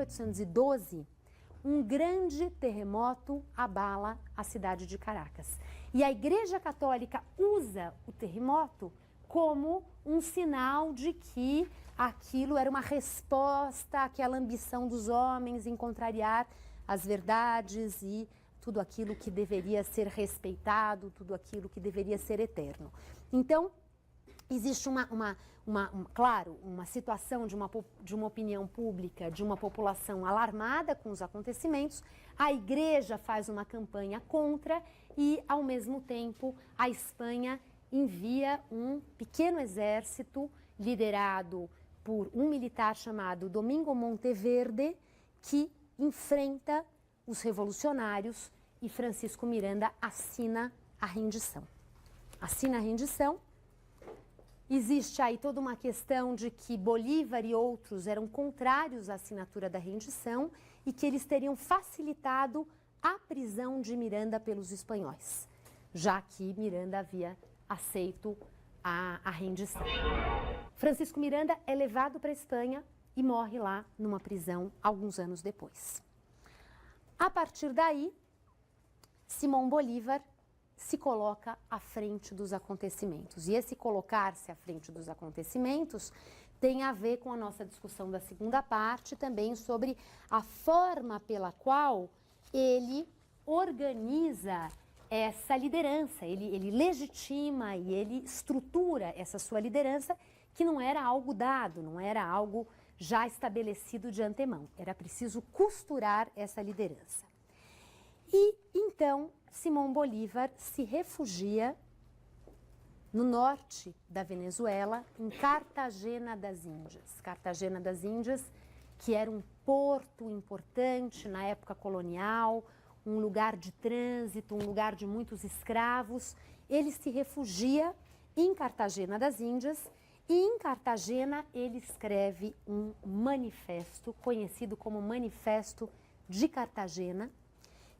1812, um grande terremoto abala a cidade de Caracas. E a Igreja Católica usa o terremoto como um sinal de que aquilo era uma resposta àquela ambição dos homens em contrariar as verdades e tudo aquilo que deveria ser respeitado, tudo aquilo que deveria ser eterno. Então, existe claro, uma situação de uma opinião pública, de uma população alarmada com os acontecimentos. A Igreja faz uma campanha contra e, ao mesmo tempo, a Espanha envia um pequeno exército liderado por um militar chamado Domingo Monteverde, que enfrenta os revolucionários, e Francisco Miranda assina a rendição. Assina a rendição. Existe aí toda uma questão de que Bolívar e outros eram contrários à assinatura da rendição e que eles teriam facilitado a prisão de Miranda pelos espanhóis, já que Miranda havia aceito a rendição. Francisco Miranda é levado para a Espanha e morre lá numa prisão alguns anos depois. A partir daí, Simão Bolívar se coloca à frente dos acontecimentos. E esse colocar-se à frente dos acontecimentos tem a ver com a nossa discussão da segunda parte, também sobre a forma pela qual ele organiza essa liderança, ele legitima e ele estrutura essa sua liderança, que não era algo dado, não era algo já estabelecido de antemão, era preciso costurar essa liderança. E então Simão Bolívar se refugia no norte da Venezuela, em Cartagena das Índias. Cartagena das Índias, que era um porto importante na época colonial, um lugar de trânsito, um lugar de muitos escravos. Ele se refugia em Cartagena das Índias e em Cartagena ele escreve um manifesto, conhecido como Manifesto de Cartagena,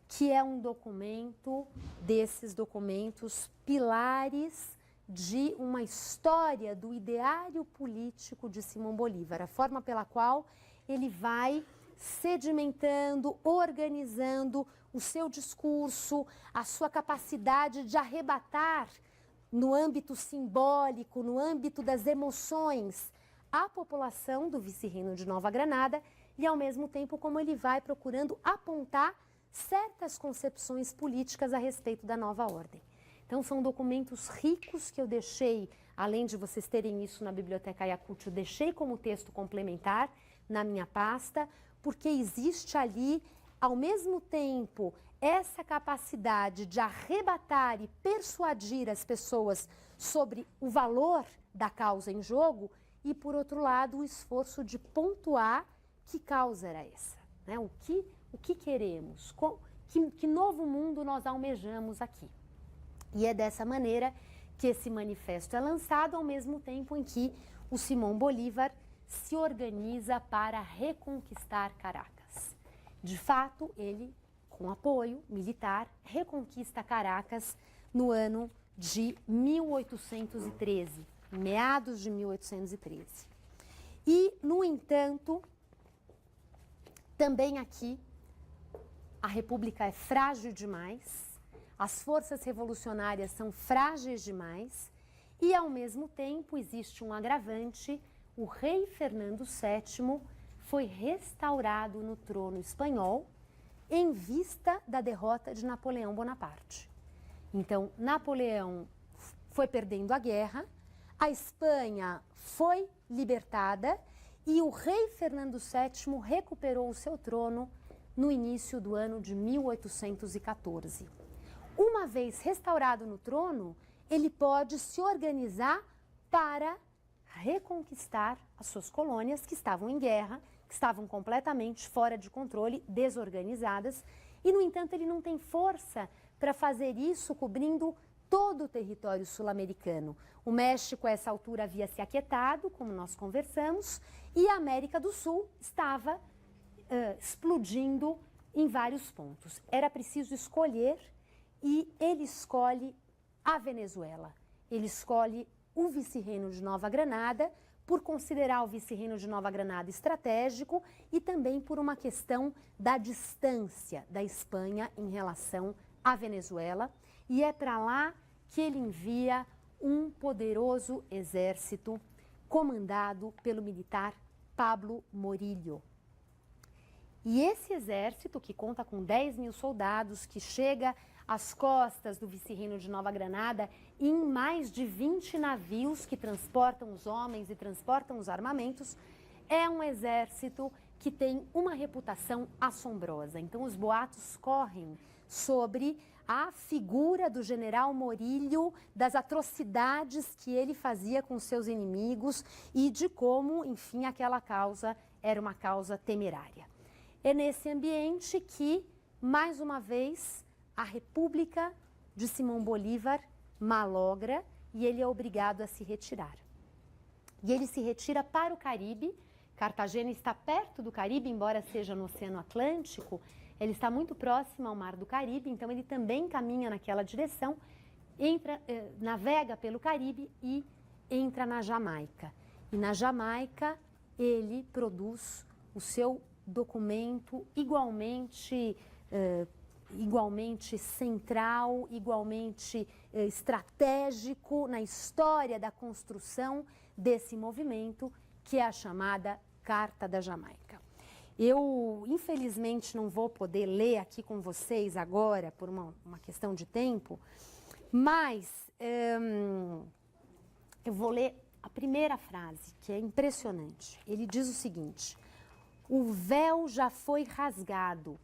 que é um documento desses documentos pilares de uma história do ideário político de Simão Bolívar, a forma pela qual ele vai sedimentando, organizando o seu discurso, a sua capacidade de arrebatar no âmbito simbólico, no âmbito das emoções, a população do vice-reino de Nova Granada e, ao mesmo tempo, como ele vai procurando apontar certas concepções políticas a respeito da nova ordem. Então, são documentos ricos que eu deixei, além de vocês terem isso na Biblioteca Yakult, eu deixei como texto complementar na minha pasta, porque existe ali, ao mesmo tempo, essa capacidade de arrebatar e persuadir as pessoas sobre o valor da causa em jogo e, por outro lado, o esforço de pontuar que causa era essa, né? O que queremos, que novo mundo nós almejamos aqui. E é dessa maneira que esse manifesto é lançado, ao mesmo tempo em que o Simão Bolívar se organiza para reconquistar Caracas. De fato, ele, com apoio militar, reconquista Caracas no ano de 1813, meados de 1813. E, no entanto, também aqui, a República é frágil demais, as forças revolucionárias são frágeis demais e, ao mesmo tempo, existe um agravante: o rei Fernando VII foi restaurado no trono espanhol em vista da derrota de Napoleão Bonaparte. Então, Napoleão foi perdendo a guerra, a Espanha foi libertada e o rei Fernando VII recuperou o seu trono no início do ano de 1814. Uma vez restaurado no trono, ele pode se organizar para reconquistar as suas colônias que estavam em guerra, que estavam completamente fora de controle, desorganizadas, e, no entanto, ele não tem força para fazer isso cobrindo todo o território sul-americano. O México, a essa altura, havia se aquietado, como nós conversamos, e a América do Sul estava explodindo em vários pontos. Era preciso escolher e ele escolhe a Venezuela. Ele escolhe o vice-reino de Nova Granada por considerar o vice-reino de Nova Granada estratégico e também por uma questão da distância da Espanha em relação à Venezuela. E é para lá que ele envia um poderoso exército comandado pelo militar Pablo Morillo. E esse exército, que conta com 10.000 soldados, que chega às costas do vice-reino de Nova Granada em mais de 20 navios que transportam os homens e transportam os armamentos, é um exército que tem uma reputação assombrosa. Então os boatos correm sobre a figura do general Morillo, das atrocidades que ele fazia com seus inimigos e de como, enfim, aquela causa era uma causa temerária. É nesse ambiente que, mais uma vez, a República de Simão Bolívar malogra e ele é obrigado a se retirar. E ele se retira para o Caribe. Cartagena está perto do Caribe, embora seja no Oceano Atlântico, ele está muito próximo ao Mar do Caribe, então ele também caminha naquela direção, navega pelo Caribe e entra na Jamaica. E na Jamaica ele produz o seu documento igualmente central, igualmente estratégico na história da construção desse movimento, que é a chamada Carta da Jamaica. Eu, infelizmente, não vou poder ler aqui com vocês agora, por uma questão de tempo, mas eu vou ler a primeira frase, que é impressionante. Ele diz o seguinte: o véu já foi rasgado,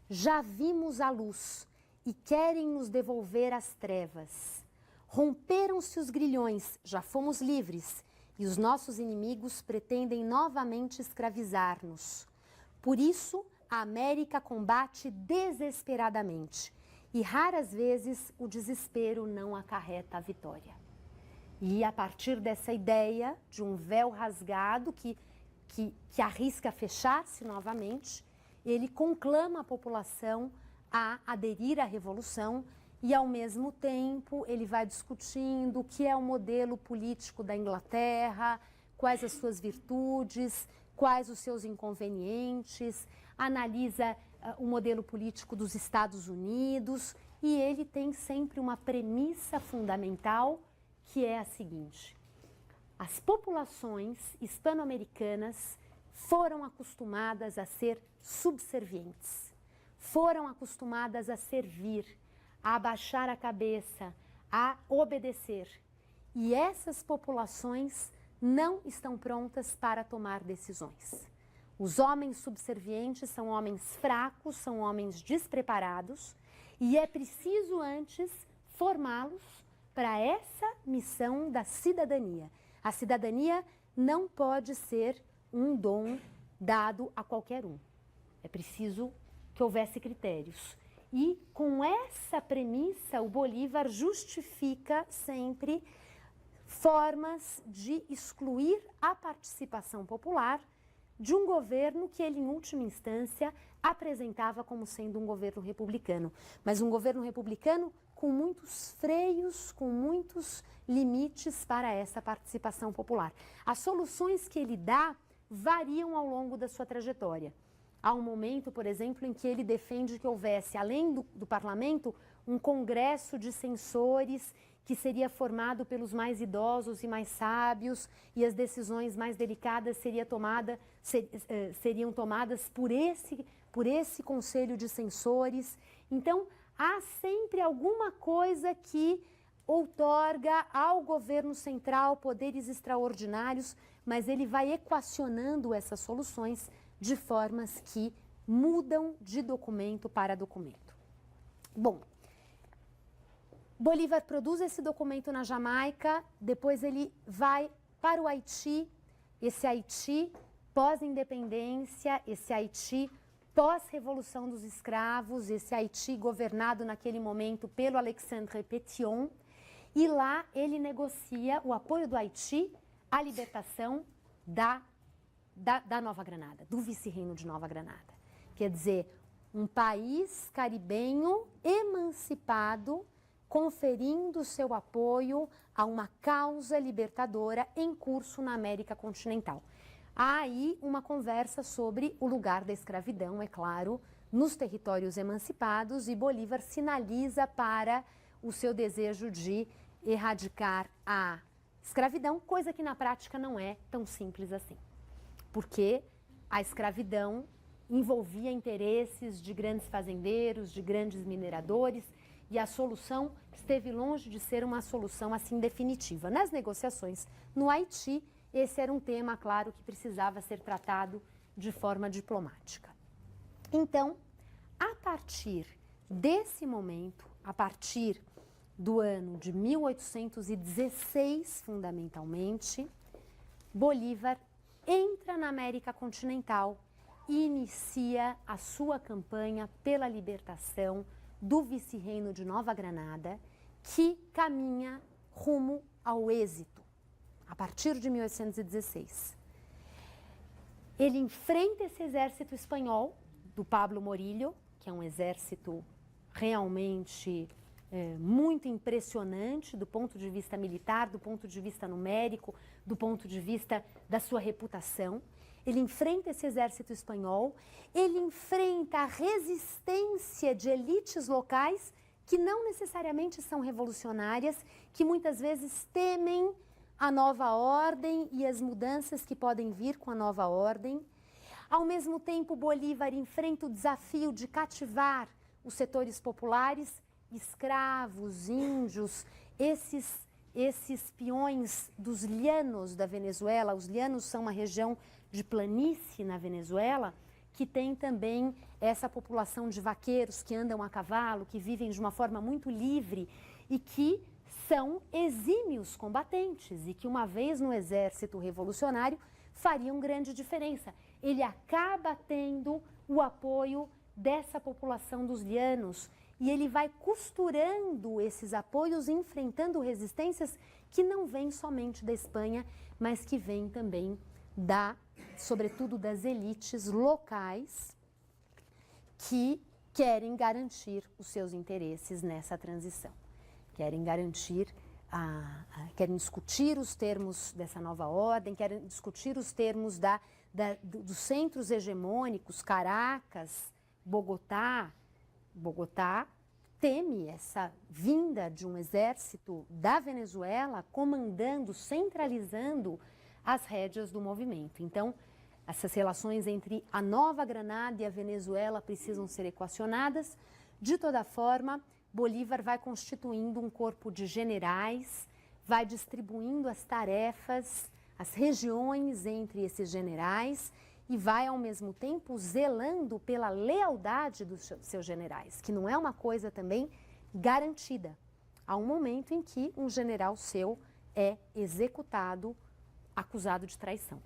já vimos a luz e querem nos devolver as trevas. Romperam-se os grilhões, já fomos livres e os nossos inimigos pretendem novamente escravizar-nos. Por isso, a América combate desesperadamente e raras vezes o desespero não acarreta a vitória. E a partir dessa ideia de um véu rasgado que arrisca fechar-se novamente, ele conclama a população a aderir à revolução e, ao mesmo tempo, ele vai discutindo o que é o modelo político da Inglaterra, quais as suas virtudes, quais os seus inconvenientes, analisa o modelo político dos Estados Unidos e ele tem sempre uma premissa fundamental, que é a seguinte: as populações hispano-americanas foram acostumadas a ser subservientes, foram acostumadas a servir, a abaixar a cabeça, a obedecer. E essas populações não estão prontas para tomar decisões. Os homens subservientes são homens fracos, são homens despreparados e é preciso antes formá-los para essa missão da cidadania. A cidadania não pode ser um dom dado a qualquer um. É preciso que houvesse critérios. E com essa premissa, o Bolívar justifica sempre formas de excluir a participação popular de um governo que ele, em última instância, apresentava como sendo um governo republicano. Mas um governo republicano com muitos freios, com muitos limites para essa participação popular. As soluções que ele dá variam ao longo da sua trajetória. Há um momento, por exemplo, em que ele defende que houvesse, além do parlamento, um congresso de censores que seria formado pelos mais idosos e mais sábios e as decisões mais delicadas seriam tomadas por esse conselho de censores. Então, há sempre alguma coisa que outorga ao governo central poderes extraordinários, mas ele vai equacionando essas soluções de formas que mudam de documento para documento. Bom, Bolívar produz esse documento na Jamaica, depois ele vai para o Haiti, esse Haiti pós-independência, esse Haiti pós-revolução dos escravos, esse Haiti governado naquele momento pelo Alexandre Pétion, e lá ele negocia o apoio do Haiti à libertação da Nova Granada, do vice-reino de Nova Granada. Quer dizer, um país caribenho emancipado conferindo seu apoio a uma causa libertadora em curso na América continental. Há aí uma conversa sobre o lugar da escravidão, é claro, nos territórios emancipados, e Bolívar sinaliza para o seu desejo de erradicar a escravidão, coisa que na prática não é tão simples assim, porque a escravidão envolvia interesses de grandes fazendeiros, de grandes mineradores, e a solução esteve longe de ser uma solução assim definitiva. Nas negociações no Haiti, esse era um tema, claro, que precisava ser tratado de forma diplomática. Então, a partir desse momento, a partir do ano de 1816, fundamentalmente, Bolívar entra na América continental e inicia a sua campanha pela libertação do vice-reino de Nova Granada, que caminha rumo ao êxito, a partir de 1816. Ele enfrenta esse exército espanhol, do Pablo Morillo, que é um exército realmente muito impressionante do ponto de vista militar, do ponto de vista numérico, do ponto de vista da sua reputação. Ele enfrenta esse exército espanhol, ele enfrenta a resistência de elites locais que não necessariamente são revolucionárias, que muitas vezes temem a nova ordem e as mudanças que podem vir com a nova ordem. Ao mesmo tempo, Bolívar enfrenta o desafio de cativar os setores populares, escravos, índios, esses peões dos llanos da Venezuela. Os llanos são uma região de planície na Venezuela, que tem também essa população de vaqueiros que andam a cavalo, que vivem de uma forma muito livre e que são exímios combatentes e que, uma vez no exército revolucionário, fariam grande diferença. Ele acaba tendo o apoio dessa população dos llanos e ele vai costurando esses apoios, enfrentando resistências que não vêm somente da Espanha, mas que vêm também sobretudo das elites locais que querem garantir os seus interesses nessa transição. Querem garantir, querem discutir os termos dessa nova ordem, querem discutir os termos dos centros hegemônicos, Caracas, Bogotá. Bogotá teme essa vinda de um exército da Venezuela comandando, centralizando as rédeas do movimento. Então, essas relações entre a Nova Granada e a Venezuela precisam ser equacionadas. De toda forma, Bolívar vai constituindo um corpo de generais, vai distribuindo as tarefas, as regiões entre esses generais e vai, ao mesmo tempo, zelando pela lealdade dos seus generais, que não é uma coisa também garantida. Há um momento em que um general seu é executado, acusado de traição.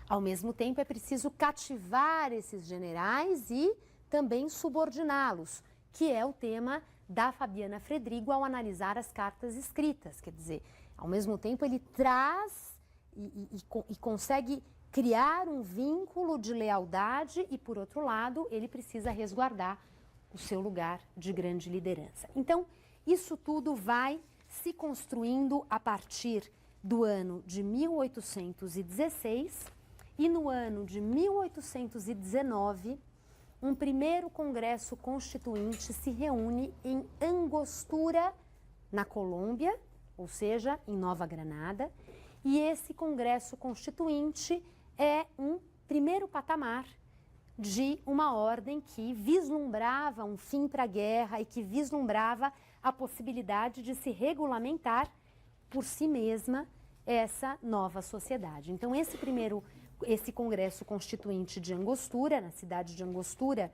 Ao mesmo tempo, é preciso cativar esses generais e também subordiná-los, que é o tema da Fabiana Fredrigo ao analisar as cartas escritas. Quer dizer, ao mesmo tempo, ele traz e consegue criar um vínculo de lealdade e, por outro lado, ele precisa resguardar o seu lugar de grande liderança. Então, isso tudo vai se construindo a partir do ano de 1816 e no ano de 1819, um primeiro congresso constituinte se reúne em Angostura, na Colômbia, ou seja, em Nova Granada, e esse congresso constituinte é um primeiro patamar de uma ordem que vislumbrava um fim para a guerra e que vislumbrava a possibilidade de se regulamentar por si mesma essa nova sociedade. Então, esse congresso constituinte de Angostura, na cidade de Angostura,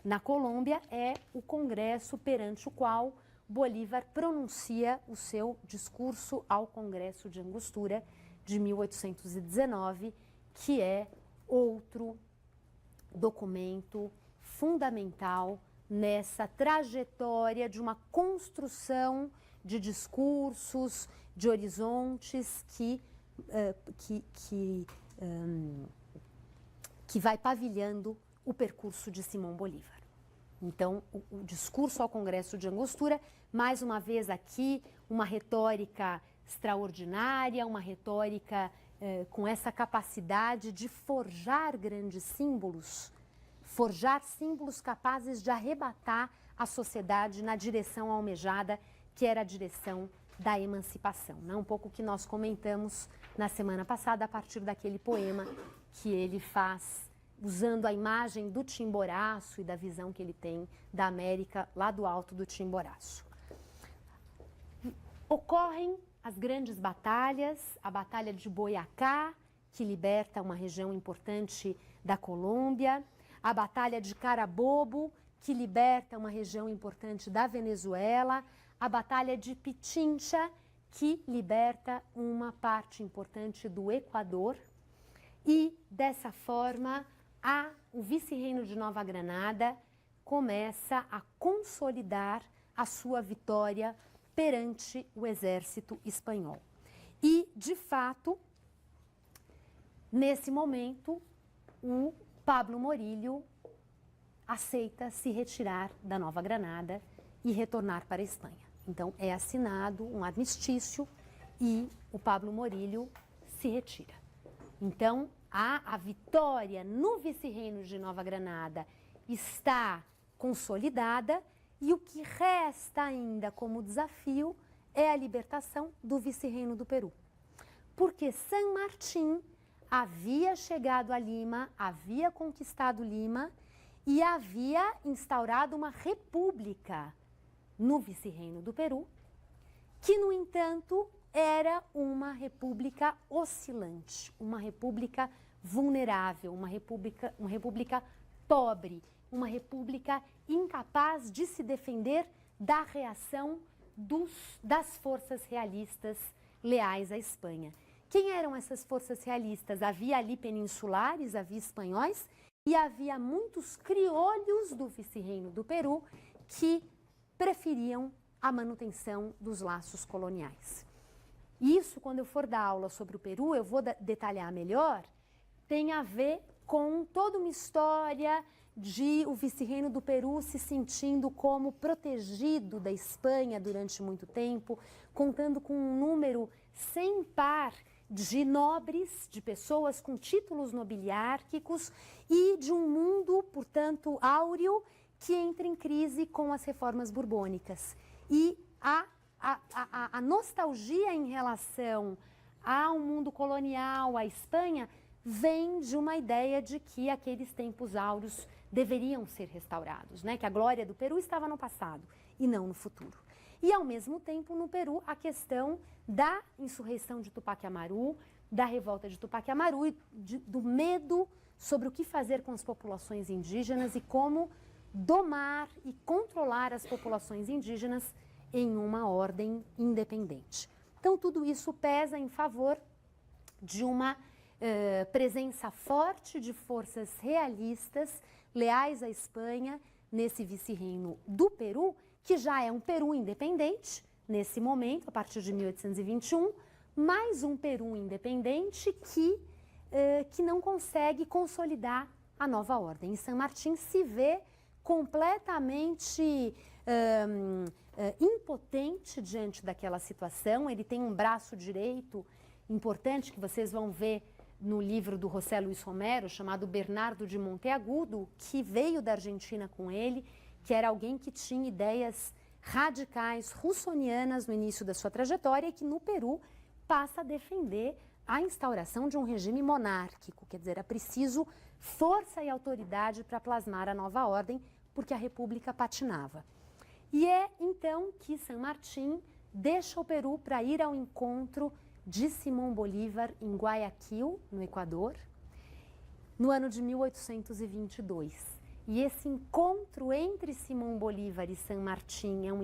na Colômbia, é o congresso perante o qual Bolívar pronuncia o seu discurso ao Congresso de Angostura de 1819, que é outro documento fundamental nessa trajetória de uma construção de discursos, de horizontes que vai pavilhando o percurso de Simão Bolívar. Então, o discurso ao Congresso de Angostura, mais uma vez aqui, uma retórica extraordinária, uma retórica com essa capacidade de forjar grandes símbolos, forjar símbolos capazes de arrebatar a sociedade na direção almejada, que era a direção da emancipação, né? Um pouco que nós comentamos na semana passada a partir daquele poema que ele faz usando a imagem do Chimboraço e da visão que ele tem da América lá do alto do Chimboraço. Ocorrem as grandes batalhas, a Batalha de Boyacá, que liberta uma região importante da Colômbia, a Batalha de Carabobo, que liberta uma região importante da Venezuela, a Batalha de Pichincha, que liberta uma parte importante do Equador, e dessa forma o vice-reino de Nova Granada começa a consolidar a sua vitória perante o exército espanhol. E, de fato, nesse momento, o Pablo Morillo aceita se retirar da Nova Granada e retornar para a Espanha. Então, é assinado um armistício e o Pablo Morillo se retira. Então, a vitória no vice-reino de Nova Granada está consolidada e o que resta ainda como desafio é a libertação do vice-reino do Peru. Porque San Martín havia chegado a Lima, havia conquistado Lima e havia instaurado uma república no vice-reino do Peru, que, no entanto, era uma república oscilante, uma república vulnerável, uma república pobre, uma república incapaz de se defender da reação das forças realistas leais à Espanha. Quem eram essas forças realistas? Havia ali peninsulares, havia espanhóis e havia muitos criolhos do vice-reino do Peru que preferiam a manutenção dos laços coloniais. Isso, quando eu for dar aula sobre o Peru, eu vou detalhar melhor, tem a ver com toda uma história de o vice-reino do Peru se sentindo como protegido da Espanha durante muito tempo, contando com um número sem par de nobres, de pessoas com títulos nobiliárquicos e de um mundo, portanto, áureo, que entra em crise com as reformas borbônicas. E a nostalgia em relação ao mundo colonial, à Espanha, vem de uma ideia de que aqueles tempos áureos deveriam ser restaurados, né? Que a glória do Peru estava no passado e não no futuro. E, ao mesmo tempo, no Peru, a questão da insurreição de Tupac Amaru, da revolta de Tupac Amaru e do medo sobre o que fazer com as populações indígenas e como domar e controlar as populações indígenas em uma ordem independente. Então, tudo isso pesa em favor de uma presença forte de forças realistas leais à Espanha nesse vice-reino do Peru, que já é um Peru independente nesse momento, a partir de 1821, mais um Peru independente que não consegue consolidar a nova ordem. E San Martín se vê completamente impotente diante daquela situação. Ele tem um braço direito importante que vocês vão ver no livro do José Luis Romero, chamado Bernardo de Monteagudo, que veio da Argentina com ele, que era alguém que tinha ideias radicais russonianas no início da sua trajetória e que no Peru passa a defender a instauração de um regime monárquico, quer dizer, é preciso força e autoridade para plasmar a nova ordem, porque a república patinava. E é então que San Martín deixa o Peru para ir ao encontro de Simón Bolívar em Guayaquil, no Equador, no ano de 1822. E esse encontro entre Simón Bolívar e San Martín é um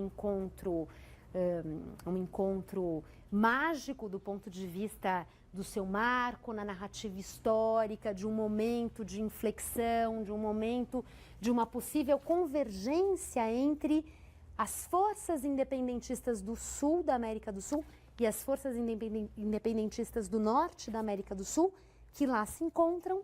encontro mágico do ponto de vista do seu marco na narrativa histórica, de um momento de inflexão, de um momento de uma possível convergência entre as forças independentistas do sul da América do Sul e as forças independentistas do norte da América do Sul, que lá se encontram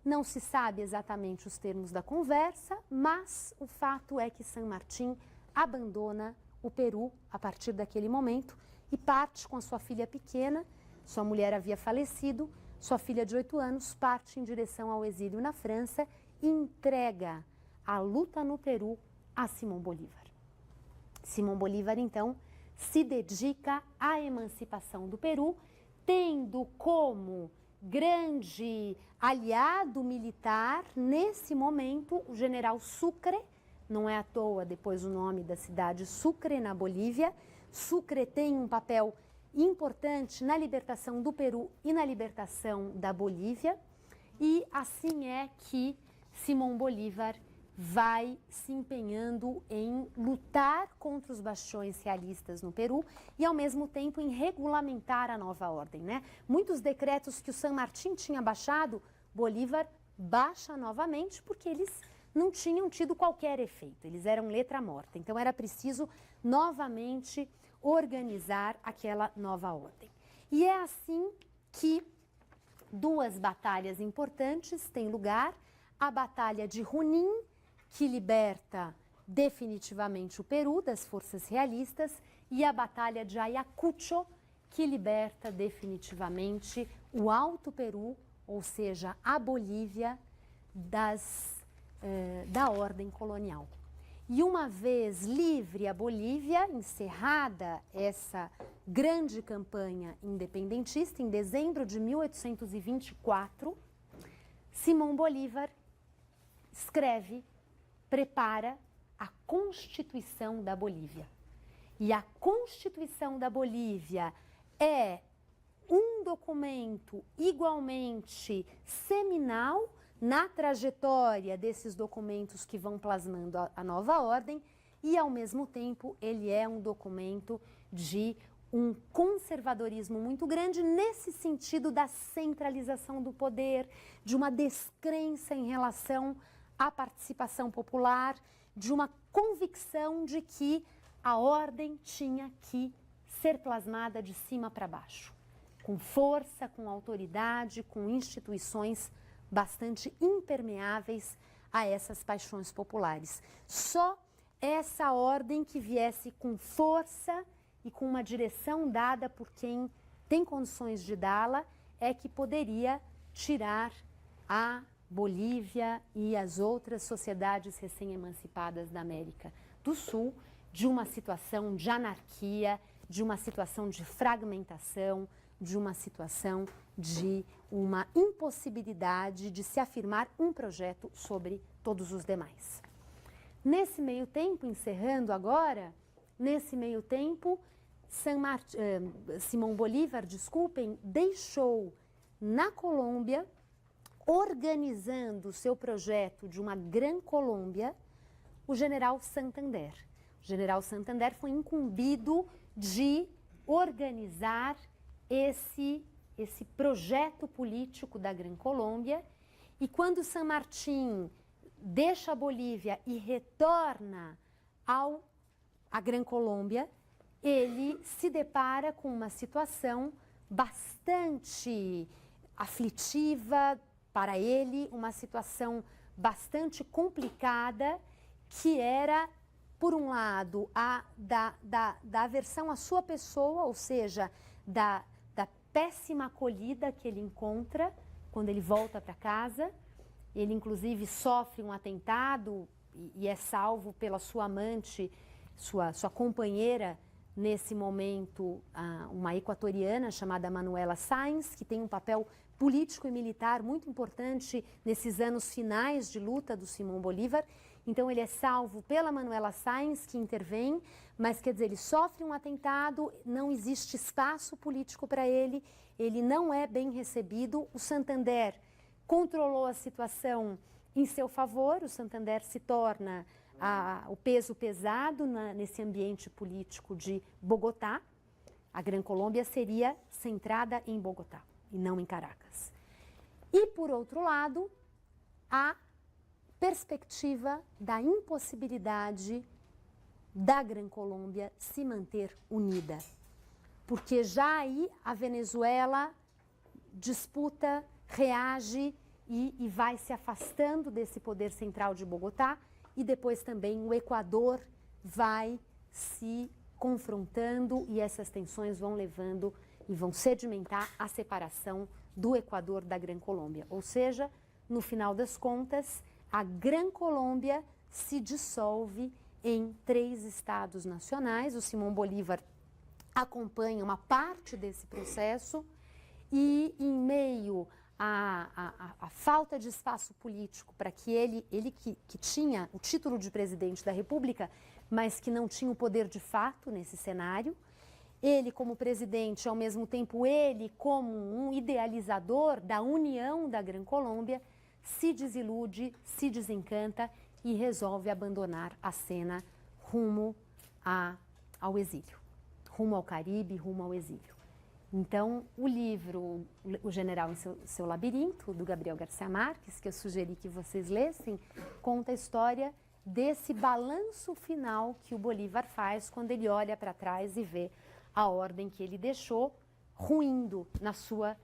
Não se sabe exatamente os termos da conversa, mas o fato é que San Martín abandona o Peru a partir daquele momento e parte com a sua filha pequena. Sua mulher havia falecido, sua filha de 8 anos parte em direção ao exílio na França e entrega a luta no Peru a Simão Bolívar. Simão Bolívar, então, se dedica à emancipação do Peru, tendo como grande aliado militar, nesse momento, o general Sucre. Não é à toa depois o nome da cidade, Sucre, na Bolívia. Sucre tem um papel importante na libertação do Peru e na libertação da Bolívia. E assim é que Simão Bolívar vai se empenhando em lutar contra os bastiões realistas no Peru e, ao mesmo tempo, em regulamentar a nova ordem, né? Muitos decretos que o San Martín tinha baixado, Bolívar baixa novamente porque eles não tinham tido qualquer efeito, eles eram letra morta. Então, era preciso novamente organizar aquela nova ordem. E é assim que duas batalhas importantes têm lugar: a Batalha de Junín, que liberta definitivamente o Peru das forças realistas, e a Batalha de Ayacucho, que liberta definitivamente o Alto Peru, ou seja, a Bolívia, da ordem colonial. E uma vez livre a Bolívia, encerrada essa grande campanha independentista, em dezembro de 1824, Simão Bolívar escreve, prepara a Constituição da Bolívia. E a Constituição da Bolívia é um documento igualmente seminal na trajetória desses documentos que vão plasmando a nova ordem e, ao mesmo tempo, ele é um documento de um conservadorismo muito grande nesse sentido da centralização do poder, de uma descrença em relação à participação popular, de uma convicção de que a ordem tinha que ser plasmada de cima para baixo, com força, com autoridade, com instituições bastante impermeáveis a essas paixões populares. Só essa ordem que viesse com força e com uma direção dada por quem tem condições de dá-la é que poderia tirar a Bolívia e as outras sociedades recém-emancipadas da América do Sul de uma situação de anarquia, de uma situação de fragmentação, de uma situação de uma impossibilidade de se afirmar um projeto sobre todos os demais. Nesse meio tempo, encerrando agora, nesse meio tempo, Simão Bolívar, deixou na Colômbia, organizando o seu projeto de uma Gran Colômbia, o general Santander. O general Santander foi incumbido de organizar esse projeto político da Gran Colômbia, e quando San Martín deixa a Bolívia e retorna à Gran Colômbia, ele se depara com uma situação bastante aflitiva para ele, uma situação bastante complicada, que era, por um lado, da aversão à sua pessoa, ou seja, da péssima acolhida que ele encontra quando ele volta para casa. Ele, inclusive, sofre um atentado e é salvo pela sua amante, sua companheira, nesse momento, uma equatoriana chamada Manuela Sáenz, que tem um papel político e militar muito importante nesses anos finais de luta do Simão Bolívar. Então, ele é salvo pela Manuela Sáenz, que intervém, mas, quer dizer, ele sofre um atentado, não existe espaço político para ele, ele não é bem recebido. O Santander controlou a situação em seu favor, o Santander se torna o peso pesado nesse ambiente político de Bogotá. A Gran Colômbia seria centrada em Bogotá e não em Caracas. E, por outro lado, a perspectiva da impossibilidade da Gran Colômbia se manter unida, porque já aí a Venezuela disputa, reage e vai se afastando desse poder central de Bogotá, e depois também o Equador vai se confrontando e essas tensões vão levando e vão sedimentar a separação do Equador da Gran Colômbia. Ou seja, no final das contas, a Gran Colômbia se dissolve em 3 estados nacionais. O Simão Bolívar acompanha uma parte desse processo e, em meio à falta de espaço político para que ele que tinha o título de presidente da República, mas que não tinha o poder de fato nesse cenário, ele como presidente, ao mesmo tempo ele como um idealizador da união da Gran Colômbia, se desilude, se desencanta e resolve abandonar a cena rumo ao exílio, rumo ao Caribe, rumo ao exílio. Então, o livro O General em seu Labirinto, do Gabriel Garcia Marques, que eu sugeri que vocês lessem, conta a história desse balanço final que o Bolívar faz quando ele olha para trás e vê a ordem que ele deixou ruindo na sua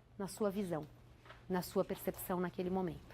visão, na sua percepção naquele momento.